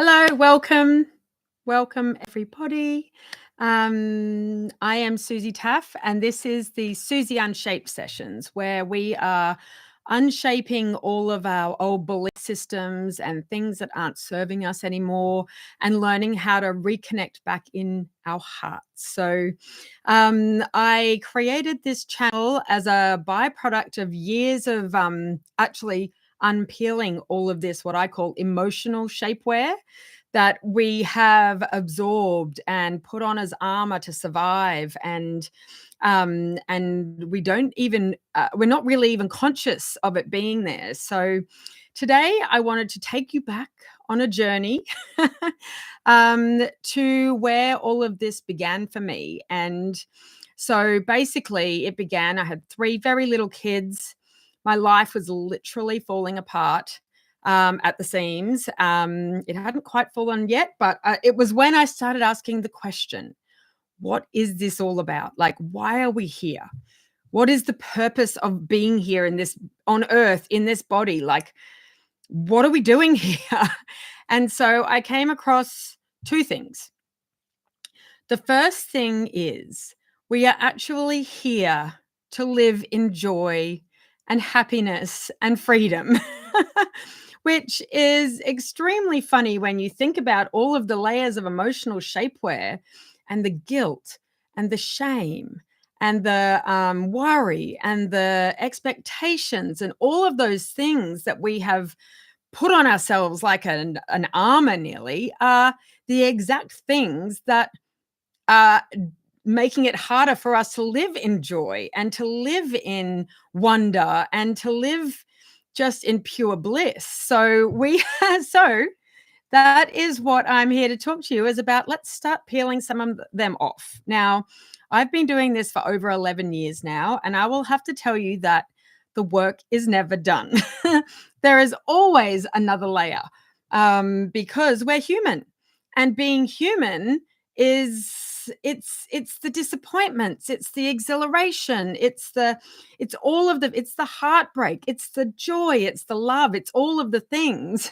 Hello, welcome everybody. I am Susie Taff, and this is the Susie Unshaped sessions, where we are unshaping all of our old belief systems and things that aren't serving us anymore, and learning how to reconnect back in our hearts. So, I created this channel as a byproduct of years of actually unpeeling all of this, what I call emotional shapewear that we have absorbed and put on as armor to survive, and we don't even we're not really even conscious of it being there. So today I wanted to take you back on a journey to where all of this began for me. And so basically it began, I had three very little kids. My life was literally falling apart at the seams. It hadn't quite fallen yet, but it was when I started asking the question, what is this all about? Like, why are we here? What is the purpose of being here in this, on earth, in this body? Like, what are we doing here? And so I came across two things. The first thing is we are actually here to live in joy and happiness and freedom, which is extremely funny when you think about all of the layers of emotional shapewear and the guilt and the shame and the worry and the expectations and all of those things that we have put on ourselves like an armor nearly are the exact things that are making it harder for us to live in joy and to live in wonder and to live just in pure bliss. So so that is what I'm here to talk to you is about. Let's start peeling some of them off. Now, I've been doing this for over 11 years now, and I will have to tell you that the work is never done. There is always another layer because we're human, and being human is it's the disappointments, it's the exhilaration, it's all of it's the heartbreak, it's the joy, it's the love, it's all of the things.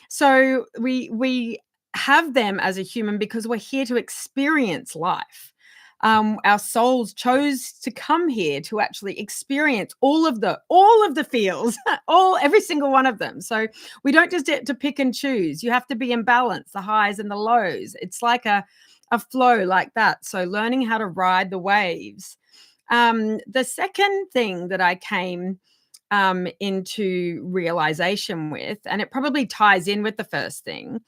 So we have them as a human because we're here to experience life. Our souls chose to come here to actually experience all of the feels, every single one of them. So we don't just get to pick and choose. You have to be in balance, the highs and the lows. It's like a flow like that. So learning how to ride the waves. The second thing that I came into realization with, and it probably ties in with the first thing,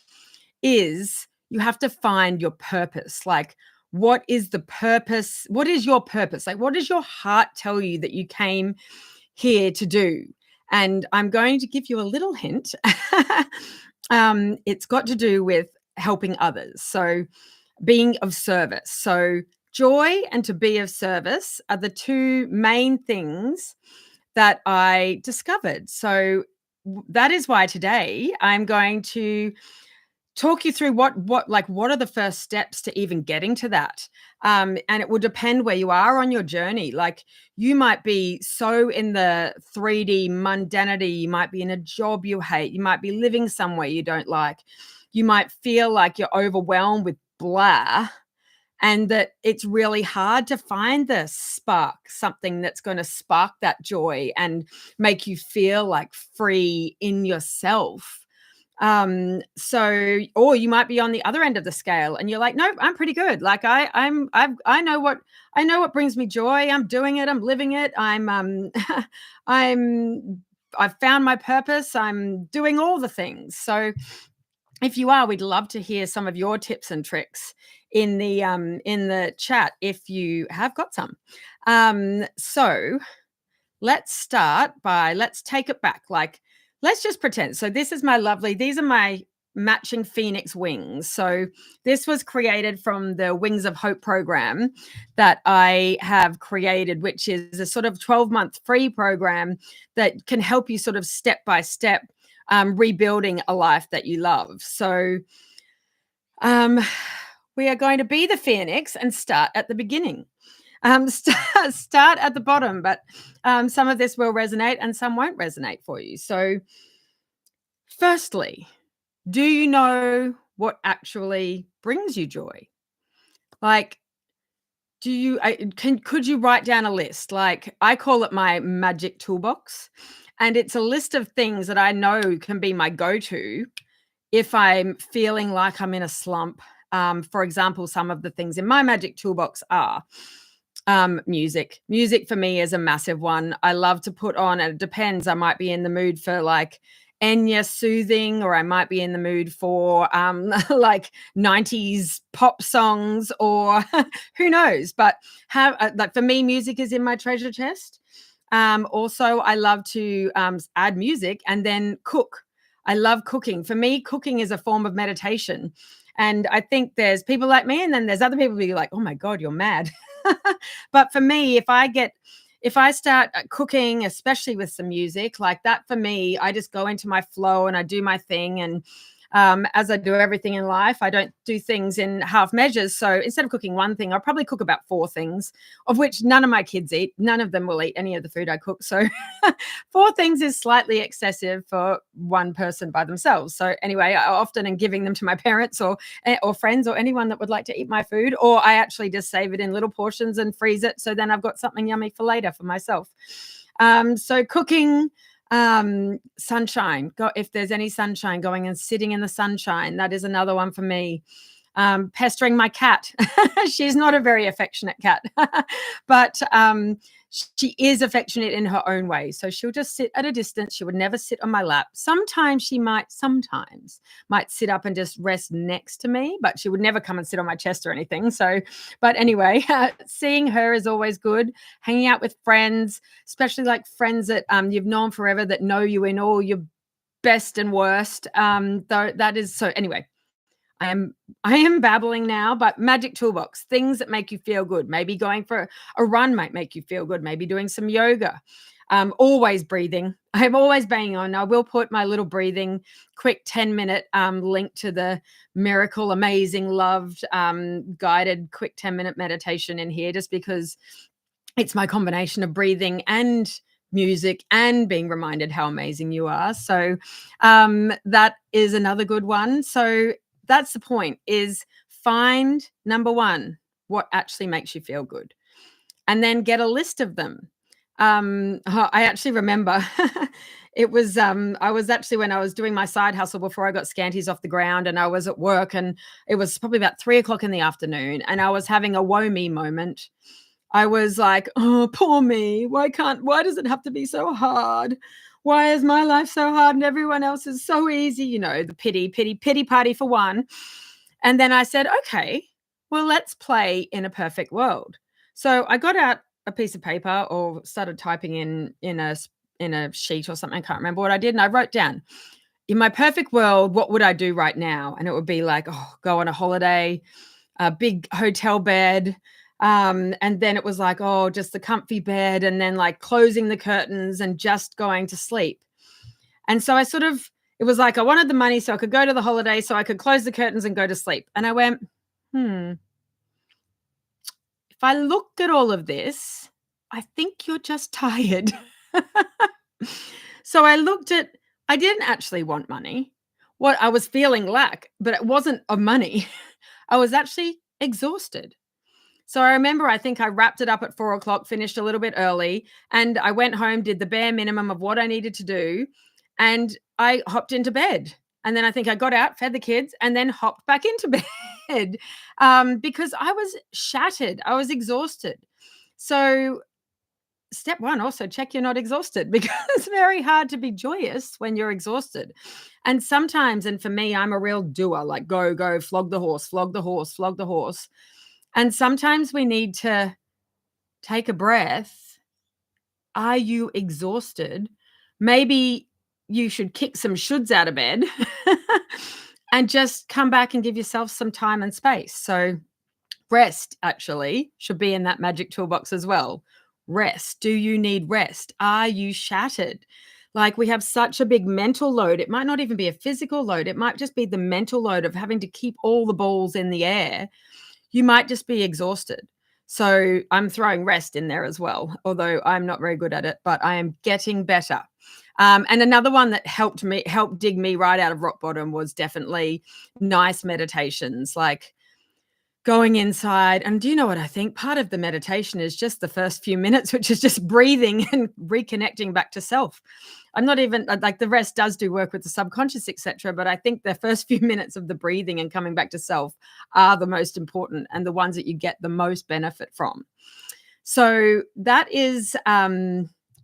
is you have to find your purpose. Like, what is the purpose? What is your purpose? Like, what does your heart tell you that you came here to do? And I'm going to give you a little hint. It's got to do with helping others. So being of service. So joy and to be of service are the two main things that I discovered. So that is why today I'm going to talk you through what are the first steps to even getting to that. And it will depend where you are on your journey. Like, you might be so in the 3D mundanity, you might be in a job you hate, you might be living somewhere you don't like, you might feel like you're overwhelmed with blah, and that it's really hard to find the spark, something that's going to spark that joy and make you feel like free in yourself. Or you might be on the other end of the scale and you're like, nope, I'm pretty good. Like I know what brings me joy. I'm doing it. I'm living it. I've found my purpose. I'm doing all the things. So if you are, we'd love to hear some of your tips and tricks in the chat if you have got some. So let's take it back. Like, let's just pretend. So these are my matching Phoenix wings. So this was created from the Wings of Hope program that I have created, which is a sort of 12-month free program that can help you sort of step by step rebuilding a life that you love. So we are going to be the Phoenix and start at the beginning. Start at the bottom, but some of this will resonate and some won't resonate for you. So firstly, Do you know what actually brings you joy? Like, do you could you write down a list? Like, I call it my magic toolbox, and it's a list of things that I know can be my go-to if I'm feeling like I'm in a slump. For example, some of the things in my magic toolbox are music. Music for me is a massive one. I love to put on, and it depends. I might be in the mood for like Enya soothing, or I might be in the mood for like 90s pop songs, or who knows. But have like for me, music is in my treasure chest. Also, I love to add music and then cook. I love cooking. For me, cooking is a form of meditation. And I think there's people like me, and then there's other people who be like, oh my God, you're mad. But for me, if I start cooking, especially with some music like that, for me, I just go into my flow and I do my thing. And as I do everything in life, I don't do things in half measures. So instead of cooking one thing, I'll probably cook about four things, of which none of my kids eat. None of them will eat any of the food I cook. So four things is slightly excessive for one person by themselves. So anyway, I often am giving them to my parents or friends or anyone that would like to eat my food, or I actually just save it in little portions and freeze it. So then I've got something yummy for later for myself. So cooking, sunshine, if there's any sunshine, going and sitting in the sunshine, that is another one for me. Pestering my cat. She's not a very affectionate cat, but she is affectionate in her own way. So she'll just sit at a distance. She would never sit on my lap. Sometimes she might sit up and just rest next to me, but she would never come and sit on my chest or anything. So, but anyway, seeing her is always good. Hanging out with friends, especially like friends that you've known forever, that know you in all your best and worst. Though that is so. Anyway, I am babbling now, but magic toolbox, things that make you feel good. Maybe going for a run might make you feel good. Maybe doing some yoga. Always breathing. I'm always banging on. I will put my little breathing quick 10-minute link to the Miracle Amazing Loved guided quick 10-minute meditation in here, just because it's my combination of breathing and music and being reminded how amazing you are. So that is another good one. So that's the point, is find, number one, what actually makes you feel good, and then get a list of them. I actually remember it was I was actually, when I was doing my side hustle before I got Scanties off the ground, and I was at work, and it was probably about 3 o'clock in the afternoon, and I was having a woe me moment. I was like, oh, poor me. Why does it have to be so hard? Why is my life so hard and everyone else is so easy? You know, the pity party for one. And then I said, okay, well, let's play in a perfect world. So I got out a piece of paper, or started typing in a sheet or something. I can't remember what I did. And I wrote down, in my perfect world, what would I do right now? And it would be like, oh, go on a holiday, a big hotel bed. And then it was like, oh, just the comfy bed, and then like closing the curtains and just going to sleep. And so it was like I wanted the money so I could go to the holiday, so I could close the curtains and go to sleep. And I went, if I looked at all of this, I think you're just tired. So I didn't actually want money. What I was feeling lack, but it wasn't of money. I was actually exhausted. So I remember, I think I wrapped it up at 4 o'clock, finished a little bit early, and I went home, did the bare minimum of what I needed to do, and I hopped into bed. And then I think I got out, fed the kids, and then hopped back into bed because I was shattered. I was exhausted. So step one, also check you're not exhausted, because it's very hard to be joyous when you're exhausted. And sometimes, and for me, I'm a real doer, like go, flog the horse, flog the horse, flog the horse. And sometimes we need to take a breath. Are you exhausted? Maybe you should kick some shoulds out of bed and just come back and give yourself some time and space. So rest actually should be in that magic toolbox as well. Rest. Do you need rest? Are you shattered? Like, we have such a big mental load. It might not even be a physical load. It might just be the mental load of having to keep all the balls in the air. You might just be exhausted. So I'm throwing rest in there as well, although I'm not very good at it, but I am getting better. And another one that helped dig me right out of rock bottom was definitely nice meditations, like going inside. And do you know what I think? Part of the meditation is just the first few minutes, which is just breathing and reconnecting back to self. I'm not even like the rest does do work with the subconscious, etc. But I think the first few minutes of the breathing and coming back to self are the most important and the ones that you get the most benefit from. So that is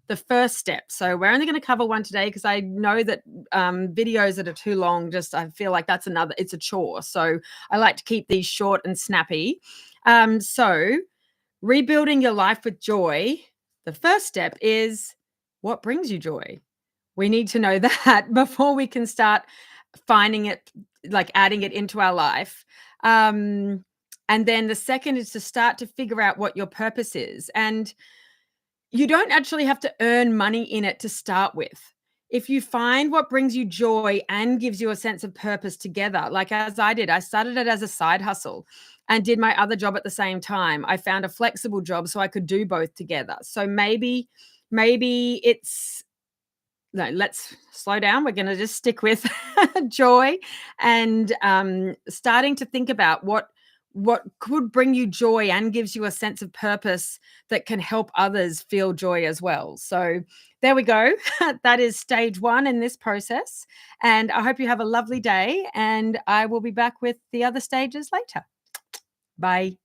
the first step. So we're only going to cover one today because I know that videos that are too long, just I feel like it's a chore. So I like to keep these short and snappy. So rebuilding your life with joy, the first step is what brings you joy. We need to know that before we can start finding it, like adding it into our life. And then the second is to start to figure out what your purpose is. And you don't actually have to earn money in it to start with. If you find what brings you joy and gives you a sense of purpose together, like as I did, I started it as a side hustle and did my other job at the same time. I found a flexible job so I could do both together. So maybe it's no, let's slow down. We're going to just stick with joy and starting to think about what could bring you joy and gives you a sense of purpose that can help others feel joy as well. So there we go. That is stage one in this process. And I hope you have a lovely day. And I will be back with the other stages later. Bye.